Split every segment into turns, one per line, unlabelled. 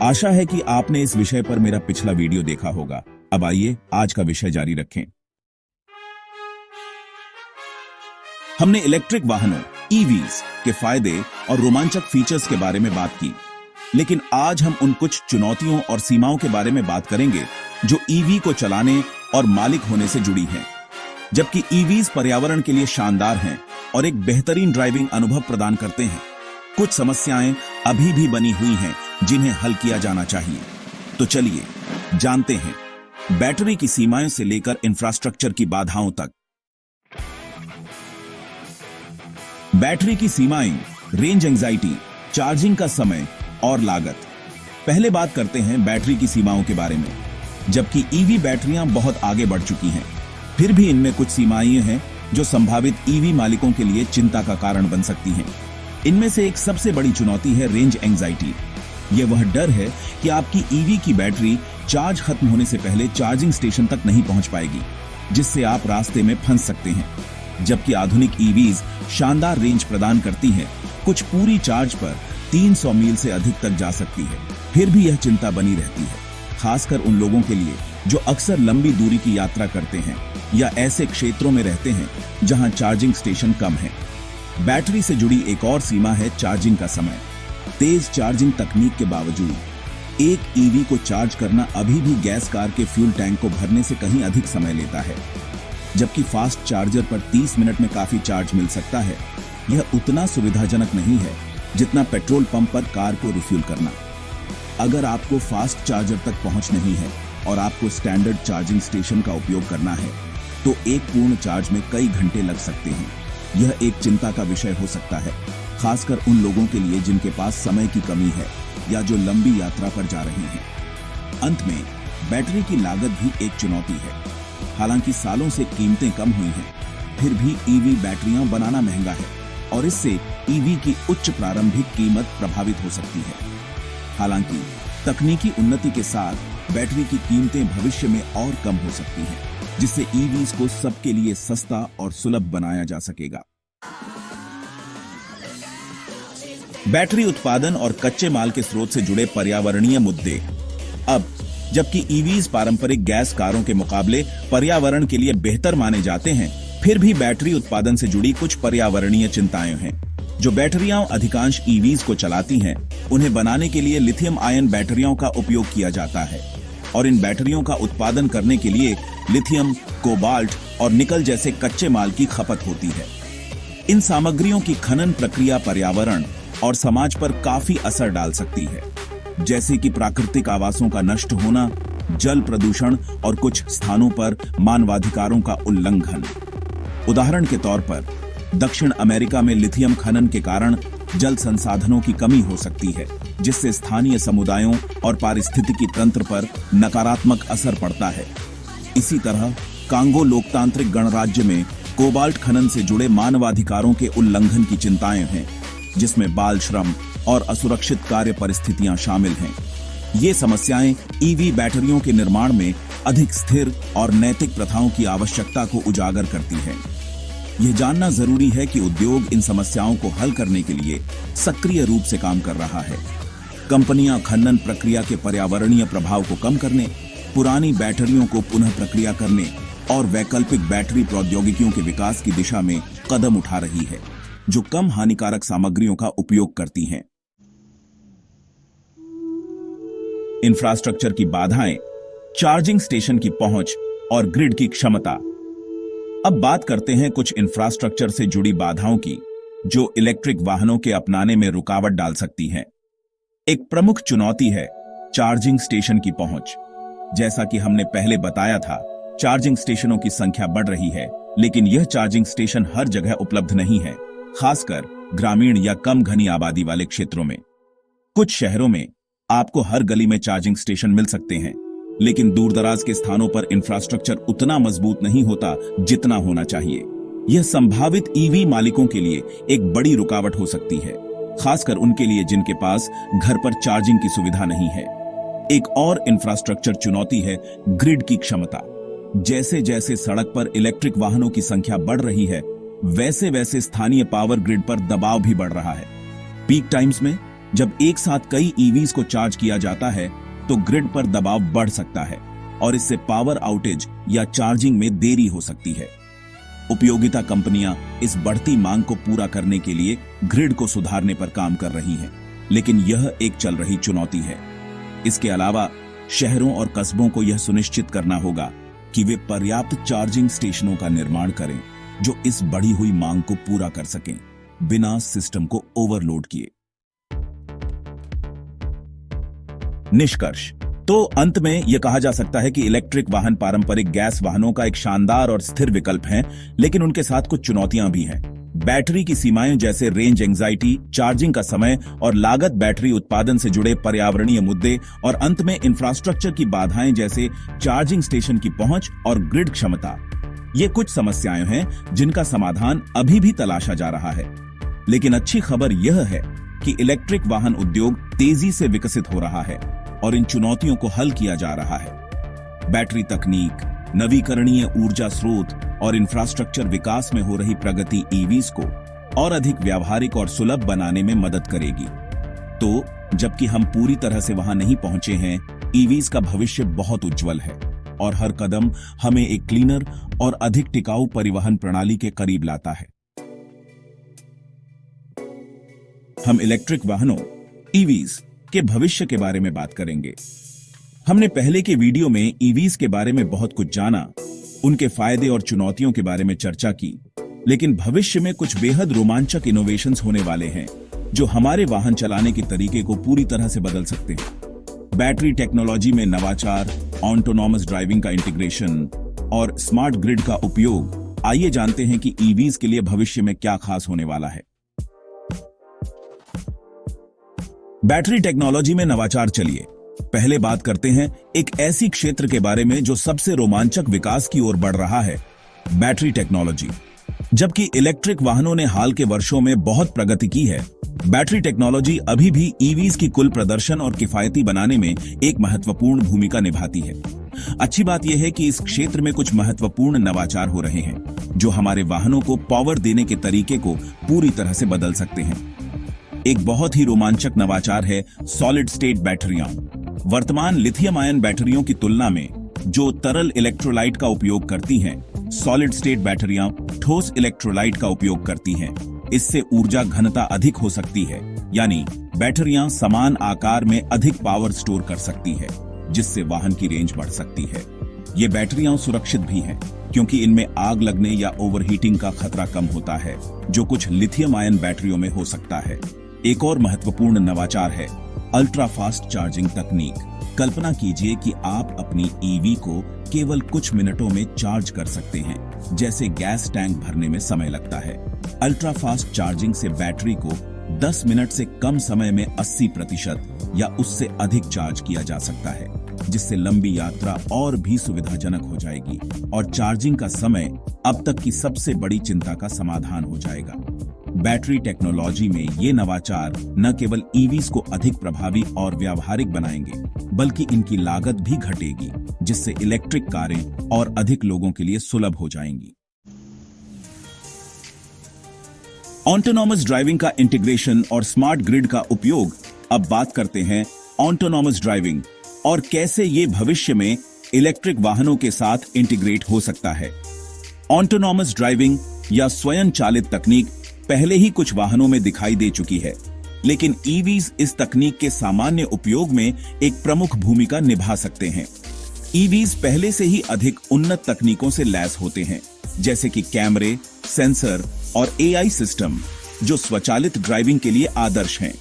आशा है कि आपने इस विषय पर मेरा पिछला वीडियो देखा होगा। अब आइए आज का विषय जारी रखें। हमने इलेक्ट्रिक वाहनों ईवीज के फायदे और रोमांचक फीचर्स के बारे में बात की, लेकिन आज हम उन कुछ चुनौतियों और सीमाओं के बारे में बात करेंगे जो ईवी को चलाने और मालिक होने से जुड़ी हैं। जबकि ईवीज पर्यावरण के लिए शानदार हैं और एक बेहतरीन ड्राइविंग अनुभव प्रदान करते हैं, कुछ समस्याएं अभी भी बनी हुई हैं जिन्हें हल किया जाना चाहिए। तो चलिए जानते हैं बैटरी की सीमाएं से लेकर इंफ्रास्ट्रक्चर की बाधाओं तक। बैटरी की सीमाएं, रेंज एंजाइटी, चार्जिंग का समय और लागत। पहले बात करते हैं बैटरी की सीमाओं के बारे में। जबकि ईवी बैटरियां बहुत आगे बढ़ चुकी हैं, फिर भी इनमें कुछ सीमाएं हैं जो संभावित ईवी मालिकों के लिए चिंता का कारण बन सकती हैं। इनमें से एक सबसे बड़ी चुनौती है रेंज एंजाइटी। यह वह डर है कि आपकी ईवी की बैटरी चार्ज खत्म होने से पहले चार्जिंग स्टेशन तक नहीं पहुंच पाएगी, जिससे आप रास्ते में फंस सकते हैं। जबकि आधुनिक ईवीज शानदार रेंज प्रदान करती हैं, कुछ पूरी चार्ज पर 300 मील से अधिक तक जा सकती है, फिर भी यह चिंता बनी रहती है, खासकर उन लोगों के लिए जो अक्सर लंबी दूरी की यात्रा करते हैं या ऐसे क्षेत्रों में रहते हैं जहां चार्जिंग स्टेशन कम है। बैटरी से जुड़ी एक और सीमा है चार्जिंग का समय। तेज चार्जिंग तकनीक के बावजूद एक ईवी को चार्ज करना अभी भी गैस कार के फ्यूल टैंक को भरने से कहीं अधिक समय लेता है। जबकि फास्ट चार्जर पर 30 मिनट में काफी चार्ज मिल सकता है, यह उतना सुविधाजनक नहीं है जितना पेट्रोल पंप पर कार को रिफ्यूल करना। अगर आपको फास्ट चार्जर तक पहुंच नहीं है और आपको स्टैंडर्ड चार्जिंग स्टेशन का उपयोग करना है, तो एक पूर्ण चार्ज में कई घंटे लग सकते हैं। यह एक चिंता का विषय हो सकता है, खासकर उन लोगों के लिए जिनके पास समय की कमी है या जो लंबी यात्रा पर जा रहे हैं। अंत में बैटरी की लागत भी एक चुनौती है। हालांकि सालों से कीमतें कम हुई हैं, फिर भी ईवी बैटरियां बनाना महंगा है और इससे ईवी की उच्च प्रारंभिक कीमत प्रभावित हो सकती है। हालांकि तकनीकी उन्नति के साथ बैटरी की कीमतें भविष्य में और कम हो सकती हैं, जिससे ईवीज को सबके लिए सस्ता और सुलभ बनाया जा सकेगा। बैटरी उत्पादन और कच्चे माल के स्रोत से जुड़े पर्यावरणीय मुद्दे। अब जबकि ईवीज पारंपरिक गैस कारों के मुकाबले पर्यावरण के लिए बेहतर माने जाते हैं, फिर भी बैटरी उत्पादन से जुड़ी कुछ पर्यावरणीय चिंताएं हैं। जो बैटरियां अधिकांश ईवीज को चलाती हैं, उन्हें बनाने के लिए लिथियम आयन बैटरियों का उपयोग किया जाता है और इन बैटरियों का उत्पादन करने के लिए लिथियम, कोबाल्ट और निकल जैसे कच्चे माल की खपत होती है। इन सामग्रियों की खनन प्रक्रिया पर्यावरण और समाज पर काफी असर डाल सकती है, जैसे कि प्राकृतिक आवासों का नष्ट होना, जल प्रदूषण और कुछ स्थानों पर मानवाधिकारों का उल्लंघन। उदाहरण के तौर पर दक्षिण अमेरिका में लिथियम खनन के कारण जल संसाधनों की कमी हो सकती है, जिससे स्थानीय समुदायों और पारिस्थितिकी तंत्र पर नकारात्मक असर पड़ता है। इसी तरह कांगो लोकतांत्रिक गणराज्य में कोबाल्ट खनन से जुड़े मानवाधिकारों के उल्लंघन की चिंताएं हैं, जिसमें बाल श्रम और असुरक्षित कार्य परिस्थितियां शामिल हैं। ये समस्याएं ईवी बैटरियों के निर्माण में अधिक स्थिर और नैतिक प्रथाओं की आवश्यकता को उजागर करती हैं। यह जानना जरूरी है कि उद्योग इन समस्याओं को हल करने के लिए सक्रिय रूप से काम कर रहा है। कंपनियां खनन प्रक्रिया के पर्यावरणीय प्रभाव को कम करने, पुरानी बैटरियों को पुनः प्रक्रिया करने और वैकल्पिक बैटरी प्रौद्योगिकियों के विकास की दिशा में कदम उठा रही है, जो कम हानिकारक सामग्रियों का उपयोग करती हैं। इंफ्रास्ट्रक्चर की बाधाएं, चार्जिंग स्टेशन की पहुंच और ग्रिड की क्षमता। अब बात करते हैं कुछ इंफ्रास्ट्रक्चर से जुड़ी बाधाओं की, जो इलेक्ट्रिक वाहनों के अपनाने में रुकावट डाल सकती हैं। एक प्रमुख चुनौती है चार्जिंग स्टेशन की पहुंच। जैसा कि हमने पहले बताया था, चार्जिंग स्टेशनों की संख्या बढ़ रही है, लेकिन यह चार्जिंग स्टेशन हर जगह उपलब्ध नहीं है, खासकर ग्रामीण या कम घनी आबादी वाले क्षेत्रों में। कुछ शहरों में आपको हर गली में चार्जिंग स्टेशन मिल सकते हैं, लेकिन दूरदराज के स्थानों पर इंफ्रास्ट्रक्चर उतना मजबूत नहीं होता जितना होना चाहिए। यह संभावित ईवी मालिकों के लिए एक बड़ी रुकावट हो सकती है, खासकर उनके लिए जिनके पास घर पर चार्जिंग की सुविधा नहीं है। एक और इंफ्रास्ट्रक्चर चुनौती है ग्रिड की क्षमता। जैसे जैसे सड़क पर इलेक्ट्रिक वाहनों की संख्या बढ़ रही है, वैसे वैसे स्थानीय पावर ग्रिड पर दबाव भी बढ़ रहा है। पीक टाइम्स में जब एक साथ कई ईवीज को चार्ज किया जाता है तो ग्रिड पर दबाव बढ़ सकता है और इससे पावर आउटेज या चार्जिंग में देरी हो सकती है। उपयोगिता कंपनियां इस बढ़ती मांग को पूरा करने के लिए ग्रिड को सुधारने पर काम कर रही हैं, लेकिन यह एक चल रही चुनौती है। इसके अलावा शहरों और कस्बों को यह सुनिश्चित करना होगा कि वे पर्याप्त चार्जिंग स्टेशनों का निर्माण करें जो इस बढ़ी हुई मांग को पूरा कर सकें बिना सिस्टम को ओवरलोड किए। निष्कर्ष तो अंत में यह कहा जा सकता है कि इलेक्ट्रिक वाहन पारंपरिक गैस वाहनों का एक शानदार और स्थिर विकल्प हैं, लेकिन उनके साथ कुछ चुनौतियां भी हैं। बैटरी की सीमाएं जैसे रेंज एंजाइटी, चार्जिंग का समय और लागत, बैटरी उत्पादन से जुड़े पर्यावरणीय मुद्दे और अंत में इंफ्रास्ट्रक्चर की बाधाएं जैसे चार्जिंग स्टेशन की पहुंच और ग्रिड क्षमता। ये कुछ समस्याएं हैं जिनका समाधान अभी भी तलाशा जा रहा है। लेकिन अच्छी खबर यह है कि इलेक्ट्रिक वाहन उद्योग तेजी से विकसित हो रहा है और इन चुनौतियों को हल किया जा रहा है। बैटरी तकनीक, नवीकरणीय ऊर्जा स्रोत और इंफ्रास्ट्रक्चर विकास में हो रही प्रगति ईवीज को और अधिक व्यावहारिक और सुलभ बनाने में मदद करेगी। तो जबकि हम पूरी तरह से वहां नहीं पहुंचे हैं, ईवीज का भविष्य बहुत उज्जवल है और हर कदम हमें एक क्लीनर और अधिक टिकाऊ परिवहन प्रणाली के करीब लाता है। हम इलेक्ट्रिक वाहनों ईवीज के भविष्य के बारे में बात करेंगे। हमने पहले के वीडियो में ईवीज के बारे में बहुत कुछ जाना, उनके फायदे और चुनौतियों के बारे में चर्चा की, लेकिन भविष्य में कुछ बेहद रोमांचक इनोवेशंस होने वाले हैं जो हमारे वाहन चलाने के तरीके को पूरी तरह से बदल सकते हैं। बैटरी टेक्नोलॉजी में नवाचार, ऑटोनॉमस ड्राइविंग का इंटीग्रेशन और स्मार्ट ग्रिड का उपयोग। आइए जानते हैं कि ईवीज के लिए भविष्य में क्या खास होने वाला है। बैटरी टेक्नोलॉजी में नवाचार। चलिए पहले बात करते हैं एक ऐसी क्षेत्र के बारे में जो सबसे रोमांचक विकास की ओर बढ़ रहा है, बैटरी टेक्नोलॉजी। जबकि इलेक्ट्रिक वाहनों ने हाल के वर्षों में बहुत प्रगति की है, बैटरी टेक्नोलॉजी अभी भी ईवीज की कुल प्रदर्शन और किफायती बनाने में एक महत्वपूर्ण भूमिका निभाती है। अच्छी बात यह है कि इस क्षेत्र में कुछ महत्वपूर्ण नवाचार हो रहे हैं जो हमारे वाहनों को पावर देने के तरीके को पूरी तरह से बदल सकते हैं। एक बहुत ही रोमांचक नवाचार है सॉलिड स्टेट बैटरियां। वर्तमान लिथियम आयन बैटरियों की तुलना में जो तरल इलेक्ट्रोलाइट का उपयोग करती हैं, सॉलिड स्टेट बैटरियां ठोस इलेक्ट्रोलाइट का उपयोग करती हैं। इससे ऊर्जा घनता अधिक हो सकती है, यानी बैटरियां समान आकार में अधिक पावर स्टोर कर सकती है, जिससे वाहन की रेंज बढ़ सकती है। ये बैटरियां सुरक्षित भी हैं क्योंकि इनमें आग लगने या ओवरहीटिंग का खतरा कम होता है, जो कुछ लिथियम आयन बैटरियों में हो सकता है। एक और महत्वपूर्ण नवाचार है अल्ट्रा फास्ट चार्जिंग तकनीक। कल्पना कीजिए कि आप अपनी ईवी को केवल कुछ मिनटों में चार्ज कर सकते हैं, जैसे गैस टैंक भरने में समय लगता है। अल्ट्रा फास्ट चार्जिंग से बैटरी को 10 मिनट से कम समय में 80% या उससे अधिक चार्ज किया जा सकता है, जिससे लंबी यात्रा और भी सुविधाजनक हो जाएगी और चार्जिंग का समय अब तक की सबसे बड़ी चिंता का समाधान हो जाएगा। बैटरी टेक्नोलॉजी में ये नवाचार न केवल ईवीज को अधिक प्रभावी और व्यावहारिक बनाएंगे, बल्कि इनकी लागत भी घटेगी, जिससे इलेक्ट्रिक कारें और अधिक लोगों के लिए सुलभ हो जाएंगी। ऑटोनॉमस ड्राइविंग का इंटीग्रेशन और स्मार्ट ग्रिड का उपयोग। अब बात करते हैं ऑटोनॉमस ड्राइविंग और कैसे ये भविष्य में इलेक्ट्रिक वाहनों के साथ इंटीग्रेट हो सकता है। ऑटोनॉमस ड्राइविंग या स्वयं चालित तकनीक पहले ही कुछ वाहनों में दिखाई दे चुकी है, लेकिन ईवीज इस तकनीक के सामान्य उपयोग में एक प्रमुख भूमिका निभा सकते हैं। ईवीज पहले से ही अधिक उन्नत तकनीकों से लैस होते हैं, जैसे कि कैमरे, सेंसर और एआई सिस्टम, जो स्वचालित ड्राइविंग के लिए आदर्श हैं।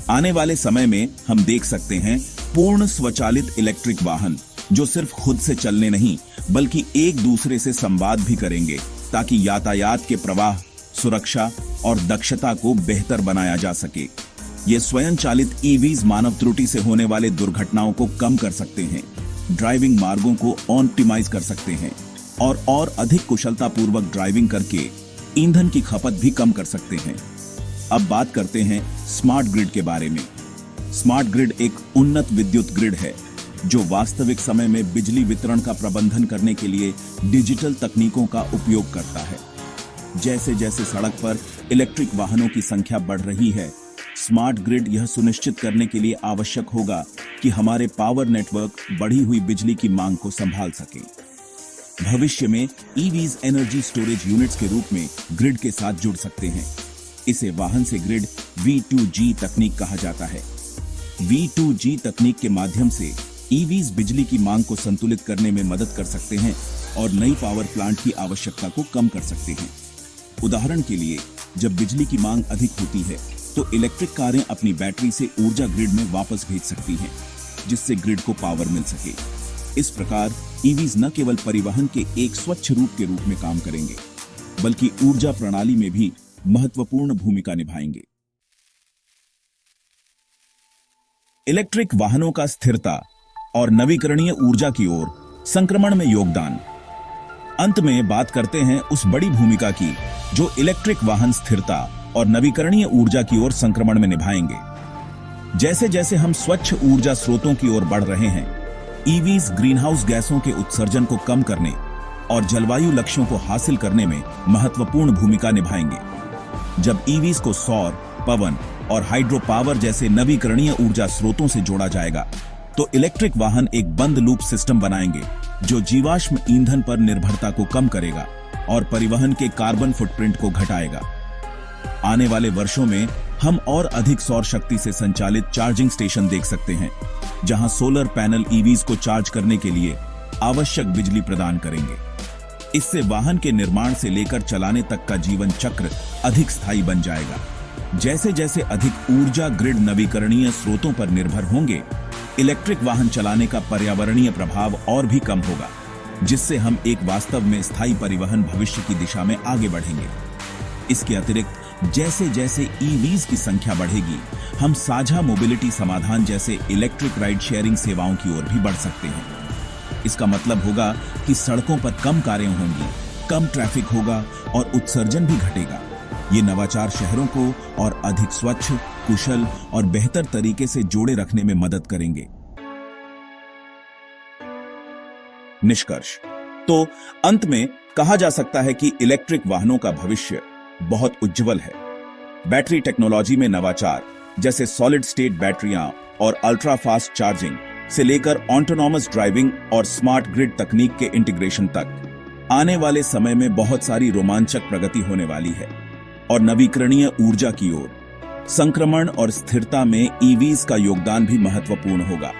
आने वाले समय में हम देख सकते हैं पूर्ण स्वचालित इलेक्ट्रिक वाहन जो सिर्फ खुद से चलने नहीं बल्कि एक दूसरे से संवाद भी करेंगे, ताकि यातायात के प्रवाह, सुरक्षा और दक्षता को बेहतर बनाया जा सके। ये स्वयं चालित ईवीज मानव त्रुटि से होने वाले दुर्घटनाओं को कम कर सकते हैं, ड्राइविंग मार्गों को ऑप्टिमाइज कर सकते हैं और अधिक कुशलतापूर्वक ड्राइविंग करके ईंधन की खपत भी कम कर सकते हैं। अब बात करते हैं स्मार्ट ग्रिड के बारे में। स्मार्ट ग्रिड एक उन्नत विद्युत ग्रिड है जो वास्तविक समय में बिजली वितरण का प्रबंधन करने के लिए डिजिटल तकनीकों का उपयोग करता है। जैसे जैसे सड़क पर इलेक्ट्रिक वाहनों की संख्या बढ़ रही है, स्मार्ट ग्रिड यह सुनिश्चित करने के लिए आवश्यक होगा कि हमारे पावर नेटवर्क बढ़ी हुई बिजली की मांग को संभाल सके। भविष्य में ईवीज एनर्जी स्टोरेज यूनिट्स के रूप में ग्रिड के साथ जुड़ सकते हैं। इसे वाहन से ग्रिड V2G तकनीक कहा जाता है। V2G तकनीक के माध्यम से ईवीज बिजली की मांग को संतुलित करने में मदद कर सकते हैं और नई पावर प्लांट की आवश्यकता को कम कर सकते हैं। उदाहरण के लिए, जब बिजली की मांग अधिक होती है तो इलेक्ट्रिक कारें अपनी बैटरी से ऊर्जा ग्रिड में वापस भेज सकती हैं, जिससे ग्रिड को पावर मिल सके। इस प्रकार ईवीज न केवल परिवहन के एक स्वच्छ रूप के रूप में काम करेंगे, बल्कि ऊर्जा प्रणाली में भी महत्वपूर्ण भूमिका निभाएंगे। इलेक्ट्रिक वाहनों का स्थिरता और नवीकरणीय ऊर्जा की ओर संक्रमण में योगदान। अंत में बात करते हैं उस बड़ी भूमिका की जो इलेक्ट्रिक वाहन स्थिरता और नवीकरणीय ऊर्जा की ओर संक्रमण में निभाएंगे। जैसे जैसे हम स्वच्छ ऊर्जा स्रोतों की ओर बढ़ रहे हैं, ईवीज ग्रीनहाउस गैसों के उत्सर्जन को कम करने और जलवायु लक्ष्यों को हासिल करने में महत्वपूर्ण भूमिका निभाएंगे। जब ईवीज को सौर, पवन और हाइड्रो पावर जैसे नवीकरणीय ऊर्जा स्रोतों से जोड़ा जाएगा, तो इलेक्ट्रिक वाहन एक बंद लूप सिस्टम बनाएंगे जो जीवाश्म ईंधन पर निर्भरता को कम करेगा और परिवहन के कार्बन फुटप्रिंट को घटाएगा। आने वाले वर्षों में हम और अधिक सौर शक्ति से संचालित चार्जिंग स्टेशन देख सकते हैं, जहां सोलर पैनल ईवीज को चार्ज करने के लिए आवश्यक बिजली प्रदान करेंगे। इससे वाहन के निर्माण से लेकर चलाने तक का जीवन चक्र अधिक स्थायी बन जाएगा। जैसे जैसे अधिक ऊर्जा ग्रिड नवीकरणीय स्रोतों पर निर्भर होंगे, इलेक्ट्रिक वाहन चलाने का पर्यावरणीय प्रभाव और भी कम होगा, जिससे हम एक वास्तव में स्थायी परिवहन भविष्य की दिशा में आगे बढ़ेंगे। इसके अतिरिक्त जैसे जैसे ईवीज की संख्या बढ़ेगी, हम साझा मोबिलिटी समाधान जैसे इलेक्ट्रिक राइड शेयरिंग सेवाओं की ओर भी बढ़ सकते हैं। इसका मतलब होगा कि सड़कों पर कम कारें होंगी, कम ट्रैफिक होगा और उत्सर्जन भी घटेगा। ये नवाचार शहरों को और अधिक स्वच्छ, कुशल और बेहतर तरीके से जोड़े रखने में मदद करेंगे। निष्कर्ष तो अंत में कहा जा सकता है कि इलेक्ट्रिक वाहनों का भविष्य बहुत उज्जवल है। बैटरी टेक्नोलॉजी में नवाचार जैसे सॉलिड स्टेट बैटरियां और अल्ट्रा फास्ट चार्जिंग से लेकर ऑटोनॉमस ड्राइविंग और स्मार्ट ग्रिड तकनीक के इंटीग्रेशन तक आने वाले समय में बहुत सारी रोमांचक प्रगति होने वाली है। और नवीकरणीय ऊर्जा की ओर संक्रमण और स्थिरता में ईवीज का योगदान भी महत्वपूर्ण होगा,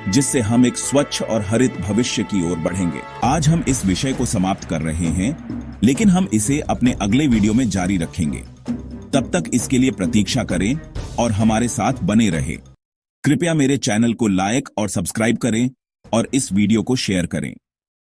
जिससे हम एक स्वच्छ और हरित भविष्य की ओर बढ़ेंगे। आज हम इस विषय को समाप्त कर रहे हैं, लेकिन हम इसे अपने अगले वीडियो में जारी रखेंगे। तब तक इसके लिए प्रतीक्षा करें और हमारे साथ बने रहें। कृपया मेरे चैनल को लाइक और सब्सक्राइब करें और इस वीडियो को शेयर करें।